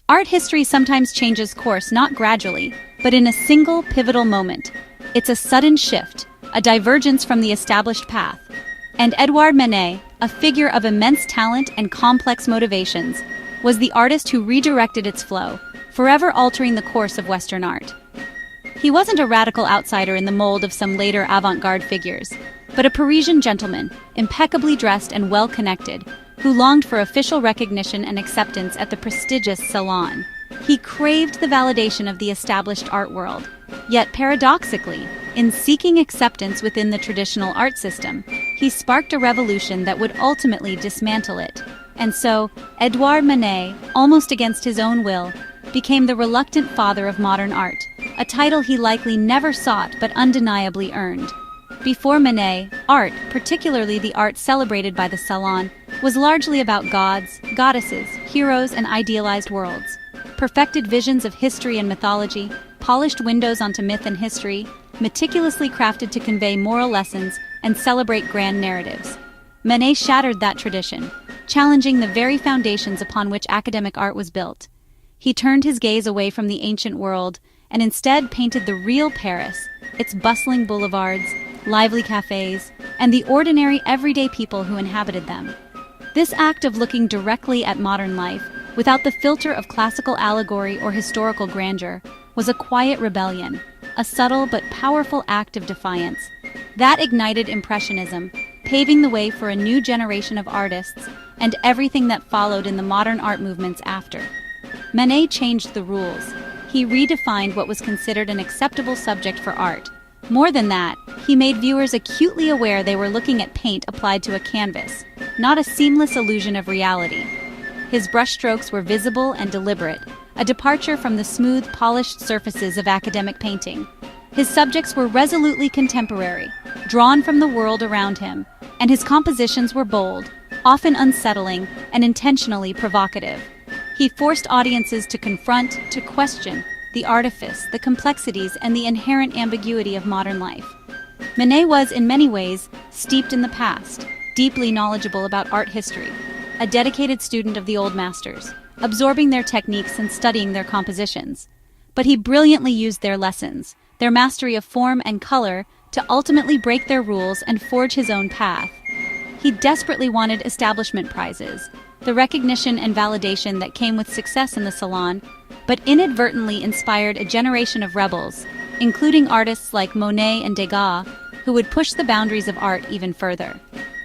Art history sometimes changes course not gradually, but in a single pivotal moment. It's a sudden shift, a divergence from the established path. And Edouard Manet, a figure of immense talent and complex motivations, was the artist who redirected its flow, forever altering the course of Western art. He wasn't a radical outsider in the mold of some later avant-garde figures, but a Parisian gentleman, impeccably dressed and well-connected, who longed for official recognition and acceptance at the prestigious Salon. He craved the validation of the established art world. Yet paradoxically, in seeking acceptance within the traditional art system, he sparked a revolution that would ultimately dismantle it. And so, Edouard Manet, almost against his own will, became the reluctant father of modern art, a title he likely never sought but undeniably earned. Before Manet, art, particularly the art celebrated by the Salon, was largely about gods, goddesses, heroes, and idealized worlds. Perfected visions of history and mythology, polished windows onto myth and history, meticulously crafted to convey moral lessons and celebrate grand narratives. Manet shattered that tradition, challenging the very foundations upon which academic art was built. He turned his gaze away from the ancient world and instead painted the real Paris, its bustling boulevards, lively cafes, and the ordinary everyday people who inhabited them. This act of looking directly at modern life, without the filter of classical allegory or historical grandeur, was a quiet rebellion, a subtle but powerful act of defiance. That ignited Impressionism, paving the way for a new generation of artists and everything that followed in the modern art movements after. Manet changed the rules. He redefined what was considered an acceptable subject for art. More than that, he made viewers acutely aware they were looking at paint applied to a canvas, not a seamless illusion of reality. His brushstrokes were visible and deliberate, a departure from the smooth, polished surfaces of academic painting. His subjects were resolutely contemporary, drawn from the world around him, and his compositions were bold, often unsettling, and intentionally provocative. He forced audiences to confront, to question, the artifice, the complexities, and the inherent ambiguity of modern life. Manet was, in many ways, steeped in the past, deeply knowledgeable about art history, a dedicated student of the old masters, absorbing their techniques and studying their compositions. But he brilliantly used their lessons, their mastery of form and color, to ultimately break their rules and forge his own path. He desperately wanted establishment prizes, the recognition and validation that came with success in the Salon, but inadvertently inspired a generation of rebels, including artists like Monet and Degas, who would push the boundaries of art even further.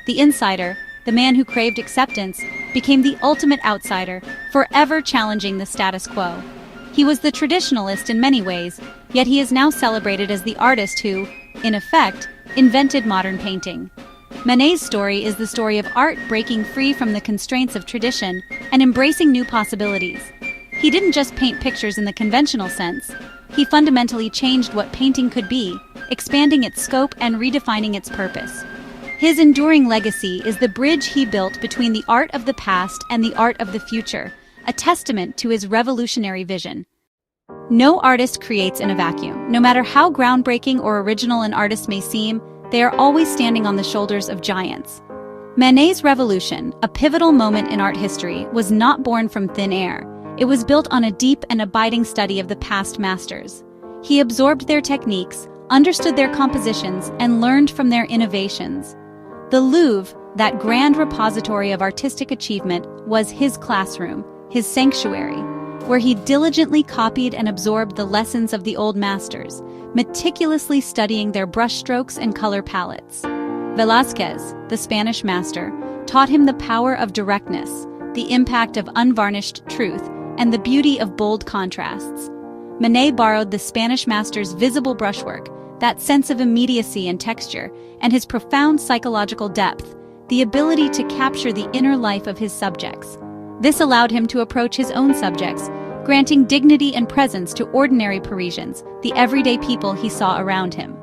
The insider, the man who craved acceptance, became the ultimate outsider, forever challenging the status quo. He was the traditionalist in many ways, yet he is now celebrated as the artist who, in effect, invented modern painting. Manet's story is the story of art breaking free from the constraints of tradition and embracing new possibilities. He didn't just paint pictures in the conventional sense. He fundamentally changed what painting could be, expanding its scope and redefining its purpose. His enduring legacy is the bridge he built between the art of the past and the art of the future, a testament to his revolutionary vision. No artist creates in a vacuum. No matter how groundbreaking or original an artist may seem, they are always standing on the shoulders of giants. Manet's revolution, a pivotal moment in art history, was not born from thin air. It was built on a deep and abiding study of the past masters. He absorbed their techniques, understood their compositions, and learned from their innovations. The Louvre, that grand repository of artistic achievement, was his classroom, his sanctuary, where he diligently copied and absorbed the lessons of the old masters, meticulously studying their brushstrokes and color palettes. Velasquez, the Spanish master, taught him the power of directness, the impact of unvarnished truth, and the beauty of bold contrasts. Manet borrowed the Spanish master's visible brushwork, that sense of immediacy and texture, and his profound psychological depth, the ability to capture the inner life of his subjects. This allowed him to approach his own subjects, granting dignity and presence to ordinary Parisians, the everyday people he saw around him.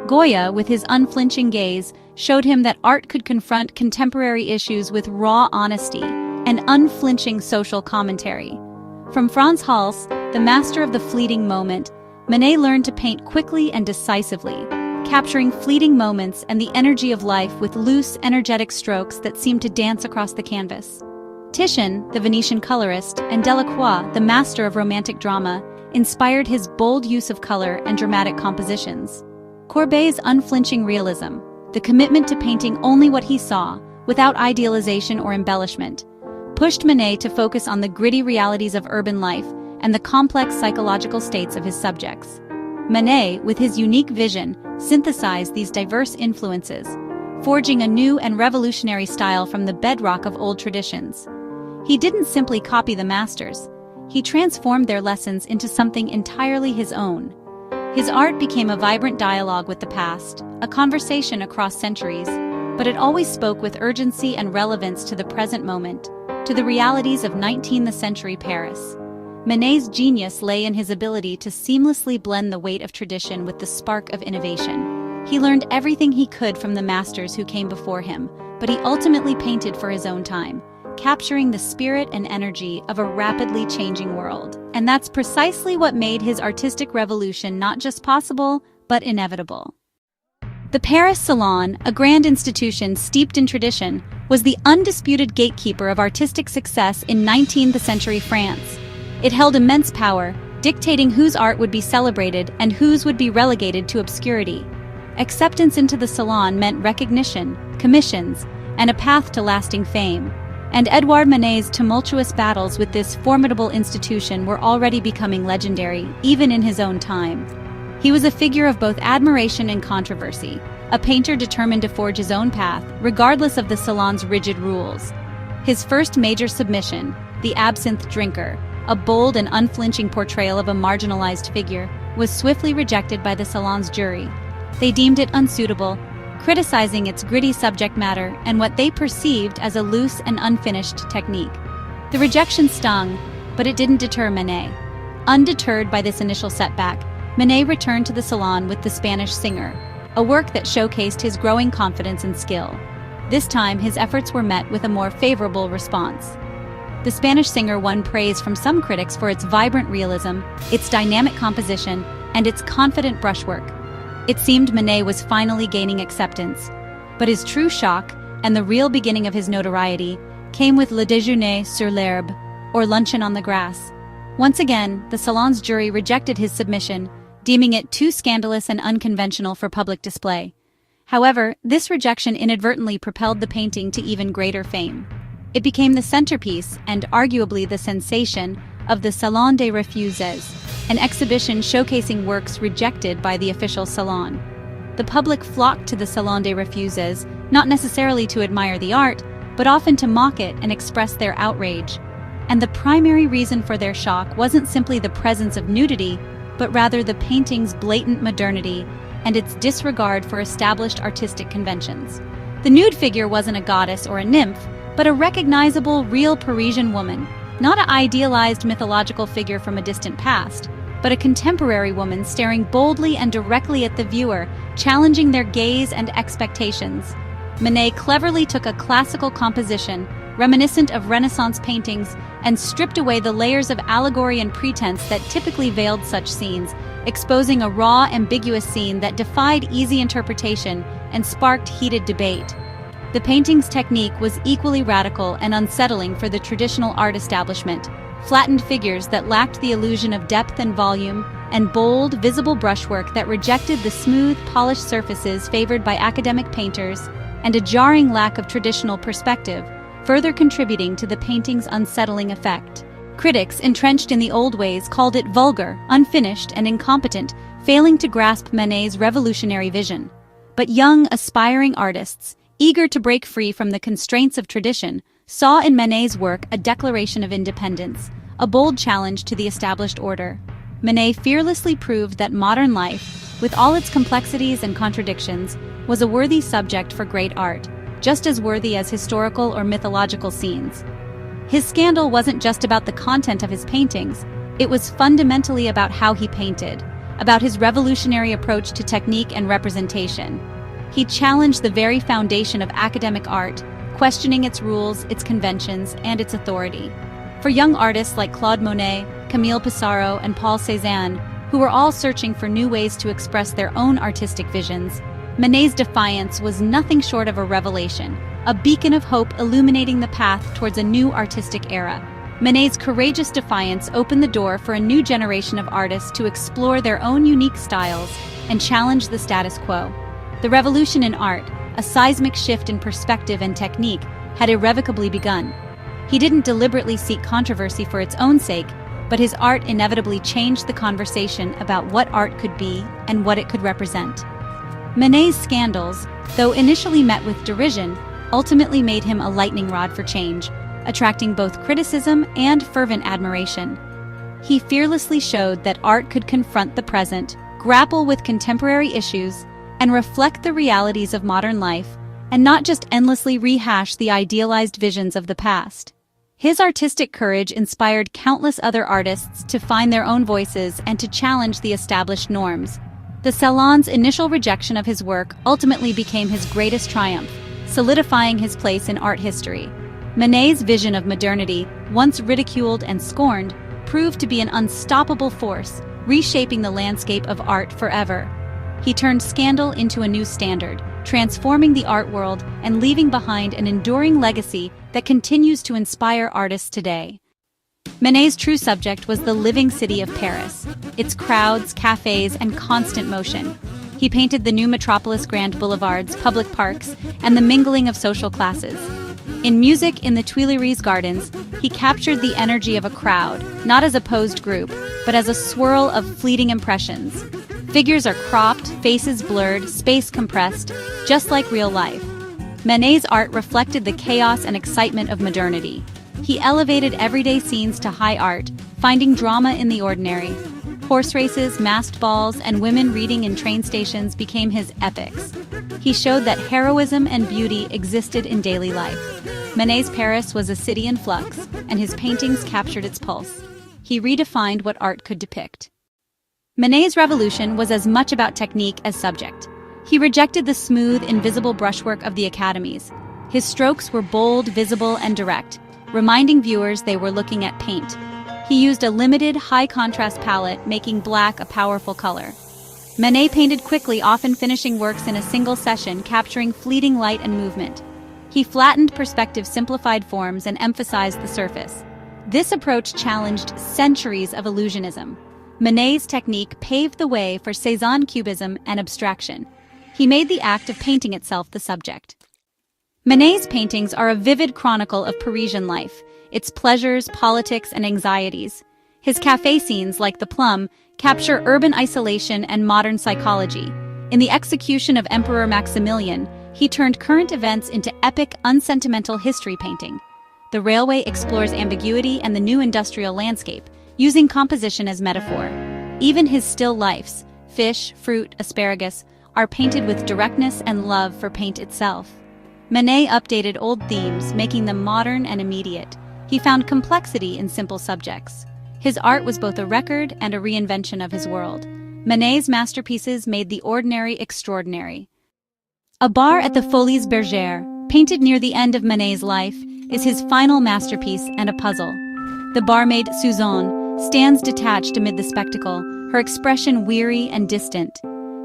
Goya, with his unflinching gaze, showed him that art could confront contemporary issues with raw honesty and unflinching social commentary. From Frans Hals, the master of the fleeting moment, Manet learned to paint quickly and decisively, capturing fleeting moments and the energy of life with loose, energetic strokes that seemed to dance across the canvas. Titian, the Venetian colorist, and Delacroix, the master of romantic drama, inspired his bold use of color and dramatic compositions. Courbet's unflinching realism, the commitment to painting only what he saw, without idealization or embellishment, pushed Manet to focus on the gritty realities of urban life and the complex psychological states of his subjects. Manet, with his unique vision, synthesized these diverse influences, forging a new and revolutionary style from the bedrock of old traditions. He didn't simply copy the masters. He transformed their lessons into something entirely his own. His art became a vibrant dialogue with the past, a conversation across centuries, but it always spoke with urgency and relevance to the present moment, to the realities of 19th century Paris. Manet's genius lay in his ability to seamlessly blend the weight of tradition with the spark of innovation. He learned everything he could from the masters who came before him, but he ultimately painted for his own time, capturing the spirit and energy of a rapidly changing world. And that's precisely what made his artistic revolution not just possible, but inevitable. The Paris Salon, a grand institution steeped in tradition, was the undisputed gatekeeper of artistic success in 19th century France. It held immense power, dictating whose art would be celebrated and whose would be relegated to obscurity. Acceptance into the Salon meant recognition, commissions, and a path to lasting fame. And Edouard Manet's tumultuous battles with this formidable institution were already becoming legendary, even in his own time. He was a figure of both admiration and controversy, a painter determined to forge his own path, regardless of the Salon's rigid rules. His first major submission, The Absinthe Drinker, a bold and unflinching portrayal of a marginalized figure, was swiftly rejected by the Salon's jury. They deemed it unsuitable, criticizing its gritty subject matter and what they perceived as a loose and unfinished technique. The rejection stung, but it didn't deter Manet. Undeterred by this initial setback, Manet returned to the Salon with The Spanish Singer, a work that showcased his growing confidence and skill. This time, his efforts were met with a more favorable response. The Spanish Singer won praise from some critics for its vibrant realism, its dynamic composition, and its confident brushwork. It seemed Manet was finally gaining acceptance, but his true shock, and the real beginning of his notoriety, came with Le Déjeuner sur l'herbe, or Luncheon on the Grass. Once again, the Salon's jury rejected his submission, deeming it too scandalous and unconventional for public display. However, this rejection inadvertently propelled the painting to even greater fame. It became the centerpiece, and arguably the sensation, of the Salon des Refuses, an exhibition showcasing works rejected by the official Salon. The public flocked to the Salon des Refuses, not necessarily to admire the art, but often to mock it and express their outrage. And the primary reason for their shock wasn't simply the presence of nudity, but rather the painting's blatant modernity and its disregard for established artistic conventions. The nude figure wasn't a goddess or a nymph, but a recognizable, real Parisian woman, not an idealized mythological figure from a distant past, but a contemporary woman staring boldly and directly at the viewer, challenging their gaze and expectations. Manet cleverly took a classical composition, reminiscent of Renaissance paintings, and stripped away the layers of allegory and pretense that typically veiled such scenes, exposing a raw, ambiguous scene that defied easy interpretation and sparked heated debate. The painting's technique was equally radical and unsettling for the traditional art establishment. Flattened figures that lacked the illusion of depth and volume, and bold, visible brushwork that rejected the smooth, polished surfaces favored by academic painters, and a jarring lack of traditional perspective, further contributing to the painting's unsettling effect. Critics, entrenched in the old ways, called it vulgar, unfinished, and incompetent, failing to grasp Manet's revolutionary vision. But young, aspiring artists, eager to break free from the constraints of tradition, saw in Manet's work a declaration of independence, a bold challenge to the established order. Manet fearlessly proved that modern life, with all its complexities and contradictions, was a worthy subject for great art, just as worthy as historical or mythological scenes. His scandal wasn't just about the content of his paintings, it was fundamentally about how he painted, about his revolutionary approach to technique and representation. He challenged the very foundation of academic art, questioning its rules, its conventions, and its authority. For young artists like Claude Monet, Camille Pissarro, and Paul Cézanne, who were all searching for new ways to express their own artistic visions, Manet's defiance was nothing short of a revelation, a beacon of hope illuminating the path towards a new artistic era. Manet's courageous defiance opened the door for a new generation of artists to explore their own unique styles and challenge the status quo. The revolution in art, a seismic shift in perspective and technique, had irrevocably begun. He didn't deliberately seek controversy for its own sake, but his art inevitably changed the conversation about what art could be and what it could represent. Manet's scandals, though initially met with derision, ultimately made him a lightning rod for change, attracting both criticism and fervent admiration. He fearlessly showed that art could confront the present, grapple with contemporary issues, and reflect the realities of modern life, and not just endlessly rehash the idealized visions of the past. His artistic courage inspired countless other artists to find their own voices and to challenge the established norms. The Salon's initial rejection of his work ultimately became his greatest triumph, solidifying his place in art history. Manet's vision of modernity, once ridiculed and scorned, proved to be an unstoppable force, reshaping the landscape of art forever. He turned scandal into a new standard, transforming the art world and leaving behind an enduring legacy that continues to inspire artists today. Manet's true subject was the living city of Paris, its crowds, cafes, and constant motion. He painted the new metropolis' grand boulevards, public parks, and the mingling of social classes. In music in the Tuileries Gardens, he captured the energy of a crowd, not as a posed group, but as a swirl of fleeting impressions. Figures are cropped, faces blurred, space compressed, just like real life. Manet's art reflected the chaos and excitement of modernity. He elevated everyday scenes to high art, finding drama in the ordinary. Horse races, masked balls, and women reading in train stations became his epics. He showed that heroism and beauty existed in daily life. Manet's Paris was a city in flux, and his paintings captured its pulse. He redefined what art could depict. Manet's revolution was as much about technique as subject. He rejected the smooth, invisible brushwork of the academies. His strokes were bold, visible, and direct, reminding viewers they were looking at paint. He used a limited, high-contrast palette, making black a powerful color. Manet painted quickly, often finishing works in a single session, capturing fleeting light and movement. He flattened perspective, simplified forms, and emphasized the surface. This approach challenged centuries of illusionism. Manet's technique paved the way for Cézanne cubism and abstraction. He made the act of painting itself the subject. Manet's paintings are a vivid chronicle of Parisian life, its pleasures, politics, and anxieties. His café scenes, like The Plum, capture urban isolation and modern psychology. In the execution of Emperor Maximilian, he turned current events into epic, unsentimental history painting. The Railway explores ambiguity and the new industrial landscape, using composition as metaphor. Even his still lifes, fish, fruit, asparagus, are painted with directness and love for paint itself. Manet updated old themes, making them modern and immediate. He found complexity in simple subjects. His art was both a record and a reinvention of his world. Manet's masterpieces made the ordinary extraordinary. A bar at the Folies-Bergere, painted near the end of Manet's life, is his final masterpiece and a puzzle. The barmaid Suzanne stands detached amid the spectacle, her expression weary and distant.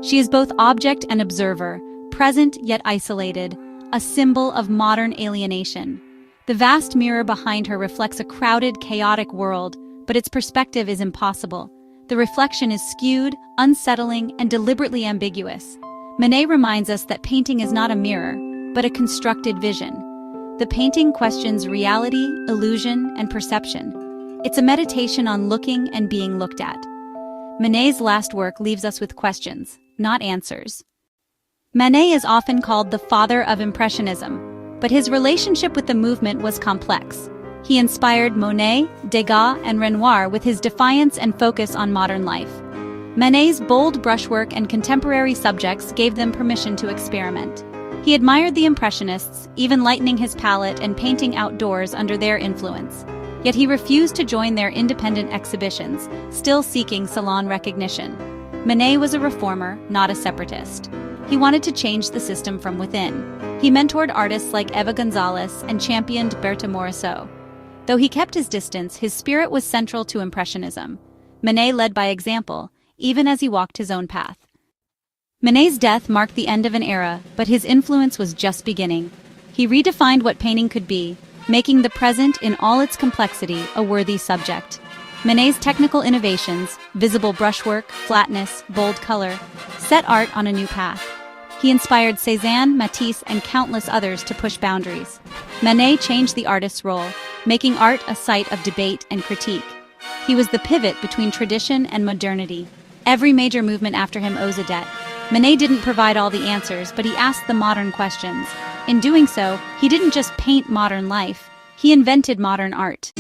She is both object and observer, present yet isolated, a symbol of modern alienation. The vast mirror behind her reflects a crowded, chaotic world, but its perspective is impossible. The reflection is skewed, unsettling, and deliberately ambiguous. Manet reminds us that painting is not a mirror, but a constructed vision. The painting questions reality, illusion, and perception. It's a meditation on looking and being looked at. Manet's last work leaves us with questions, not answers. Manet is often called the father of Impressionism, but his relationship with the movement was complex. He inspired Monet, Degas, and Renoir with his defiance and focus on modern life. Manet's bold brushwork and contemporary subjects gave them permission to experiment. He admired the Impressionists, even lightening his palette and painting outdoors under their influence. Yet he refused to join their independent exhibitions, still seeking salon recognition. Manet was a reformer, not a separatist. He wanted to change the system from within. He mentored artists like Eva Gonzales and championed Berthe Morisot. Though he kept his distance, his spirit was central to Impressionism. Manet led by example, even as he walked his own path. Manet's death marked the end of an era, but his influence was just beginning. He redefined what painting could be, making the present in all its complexity a worthy subject. Manet's technical innovations, visible brushwork, flatness, bold color, set art on a new path. He inspired Cézanne, Matisse, and countless others to push boundaries. Manet changed the artist's role, making art a site of debate and critique. He was the pivot between tradition and modernity. Every major movement after him owes a debt. Manet didn't provide all the answers, but he asked the modern questions. In doing so, he didn't just paint modern life, he invented modern art.